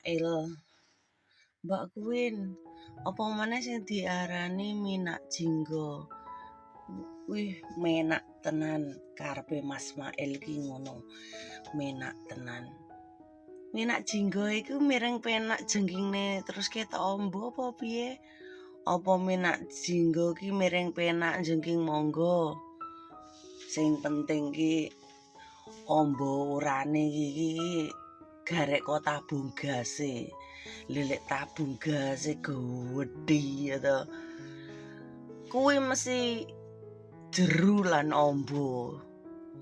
Ismail. Mbak Queen, apa maneh sing diarani Minak Jinggo? Wih, menak tenan karepe Mas Mail ki ngono. Menak tenan. Minak Jinggo iku mireng penak jengkingne terus ketok ombo apa piye? Apa Minak Jinggo ki mireng penak jengking monggo? Sing penting ki ombo urane iki garek kok tabung gase. Lilik tabung gase gedhi ya to. Kuwi mesti jeru lan ombo.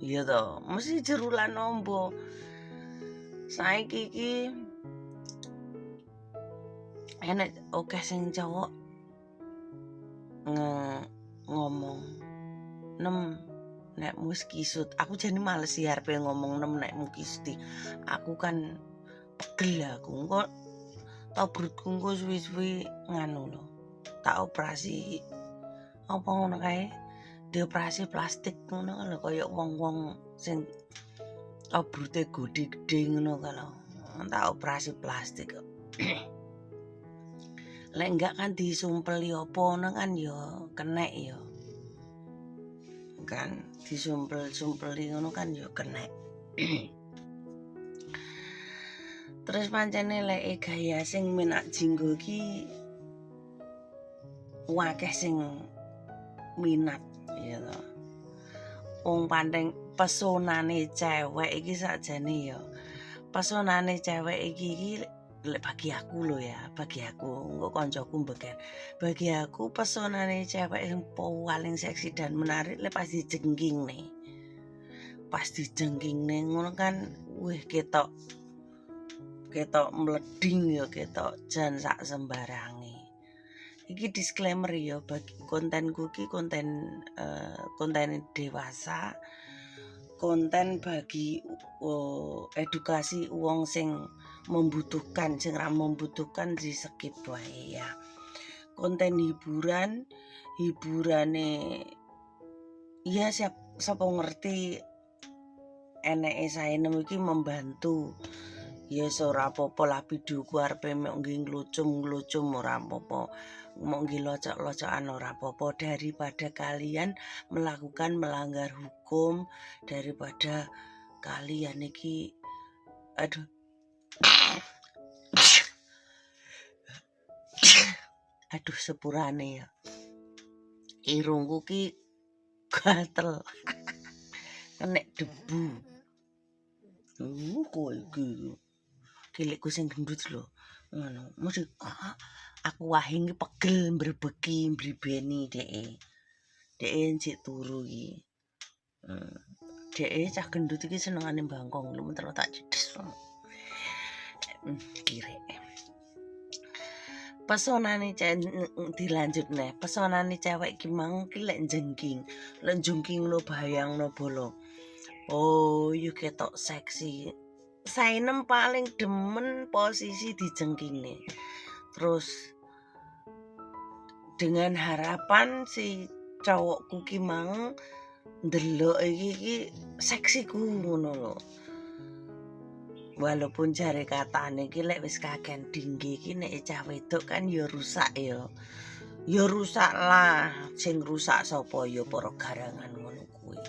Iya to, mesti jeru lan ombo. Saiki iki enek akeh sing cowok ngomong nem nek mus kisut. Aku jane males sih arepe ngomong nem nek mu kisuti. Aku kan pegel aku. Engko tabrutku engko suwi-suwi nganu lho. Tak operasi apa ngono kae? Dioperasi plastik ngono kan lho kaya wong-wong sing tabrute gedhe ngono kan lho. Tak operasi plastik kok. Lek enggak kan disumpeli apa ngono kan ya kenek ya. Kan disumpel-sumpeli ngono kan ya kenek. Terus pancene lek gaya sing Minak Jinggo ki akeh sing minat ya to. Wong pandeng pesonane cewek iki sakjane ya. Pesonane cewek iki lek bagi aku lho ya, bagi aku engko kancaku mbeken. Bagi aku pesonane cewek yang paling seksi dan menarik lek pas dijengkingne. Pas dijengkingne ngono kan wih ketok mleding ya ketok jan sak sembarange. Iki disclaimer ya bagi kontenku ki konten dewasa. Konten bagi edukasi wong sing membutuhkan, sing ra membutuhkan di skip wae ya. Konten hiburane ya sapa ngerti eneke Sainem iki membantu. Ya ora apa-apa lah videoku arepe mek nggih nglucum ora apa-apa. Mau nggih locok-locokan ora apa-apa daripada kalian melakukan melanggar hukum, daripada kalian iki aduh sepurane ya. Irungku ki gatel. Kenek debu. Kowe iki kilekku sing gendut lho. Ngono. Mesti aku wae iki pegel mbrebeki mbribeni dheke. Dheke njik turu iki. Dheke cah gendut iki senengane bangkong lho mentero tak cedes. Kirek. Pesonane dilanjut neh. Pesonane cewek ki mang ki lek jengking. Lek jengkingno bayangno bolo. Oh, you ketok seksi. Sainem paling demen posisi dijengkingne. Terus dengan harapan si cowokku ki mang ndelok iki seksiku ngono lho. Walaupun jare katane ki lek wis kaken dingge ki nek cah wedok kan ya rusak ya. Ya rusak lah, sing rusak sapa ya para garangan ngono kuwi.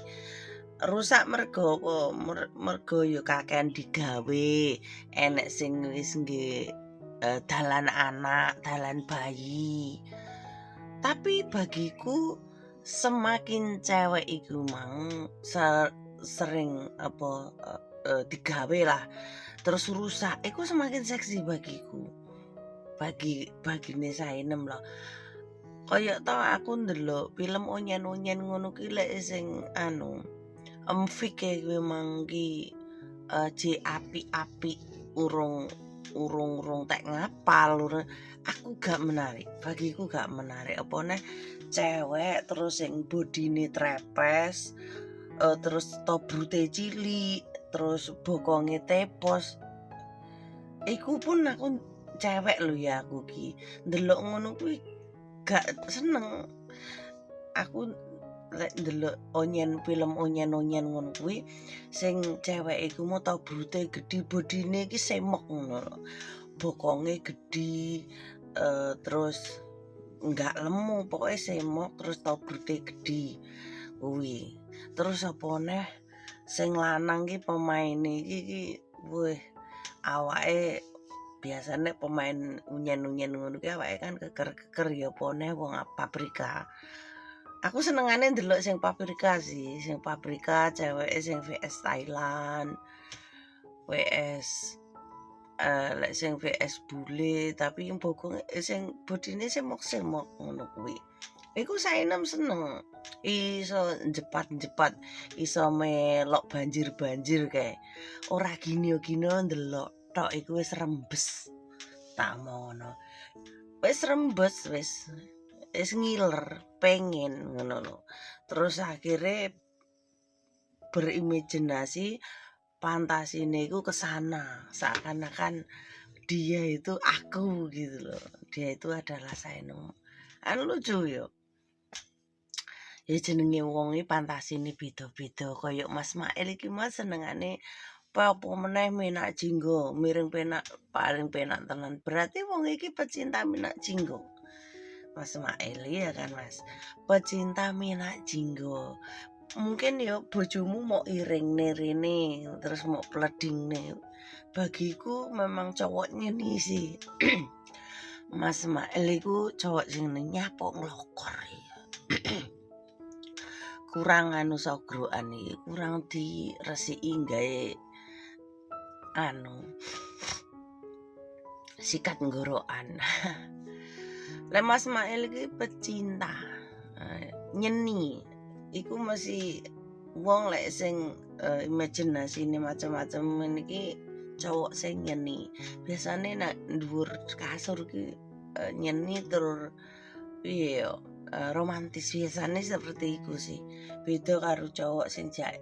Rusak mergo ya kakean digawe, enek sing wis nggih dalan anak, dalan bayi. Tapi bagiku semakin cewek iku mang sering digawe lah terus rusak iku semakin seksi bagiku. Bagine Sainem lah. Kaya tau aku ndelok film onyen-onyen ngono ki lek sing Emfik kuwi mangki apik-apik urung tek ngapal aku gak menarik. Bagiku gak menarik apa neh cewek terus sing bodine trepes terus tobrute cilik terus bokonge tepos. Iku pun aku cewek lho ya aku ki. Ndelok ngono kuwi gak seneng. Aku lek ndelok film onyen ngono kuwi sing cewek iku mau tobrute gedhi bodine iki semok ngono lho. bokonge gedhi, terus enggak lemu, pokoknya semok terus tobrute gedhi kuwi. Terus apa neh sing lanang ki pemaine iki wih awake biasane pemain unyen-unyen ngono ki awake kan keker-keker ya apa neh wong Paprika. Aku senengane ndelok sing Paprika sih, sing Paprika ceweke sing VS Thailand, VS lek sing VS bule tapi bokong sing bodine semok-semok ngono kuwi. Iku saenem seneng. Iso jepat-jepat, iso melok banjir-banjir kae. Ora gini-gini ndelok tok iku wis rembes. Tak ngono. Wis rembes wis ngiler, pengen ngono lho. Terus akhirnya berimajinasi fantasine iku kesana, seakan-akan dia itu aku gitu loh. Dia itu adalah Sainem. Kan lucu ya. Ya jenenge wong iki fantasine beda-beda. Kaya Mas Mail iki Mas senengane apa meneh Minak Jinggo, miring penak paling penak tenan. Berarti wong iki pecinta Minak Jinggo. Mas Mail ya kan Mas. Pecinta Minak Jinggo. Mungkin ya bojomu mau iringne rene terus mau pledingne. Bagiku memang cowok nyeni sih. Mas Mail iku cowok sing nyapok nglokor ya. Kurang anu sogroan iki, kurang diresiki gawe anu sikat nggorokan. Lek Mas Mail iki pecinta nyeni iku masih wong lek sing imajinasine macam-macam iki cowok sing nyeni. Biasane nek dhuwur kasur ki nyeni tur piye yo romantis biasane seperti iku sih. Beda karo cowok sing jak.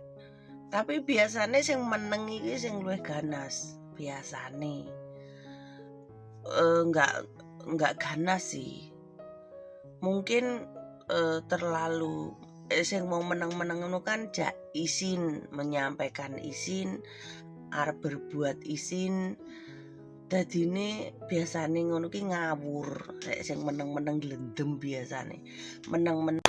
Tapi biasane sing meneng iki sing luwih ganas biasane. Enggak ganas sih. Mungkin terlalu sing mau meneng-meneng ngono kan jak izin, menyampaikan izin, arep berbuat izin. Dadine biasane ngono ki ngawur, sing meneng-meneng glendem biasane. Meneng-meneng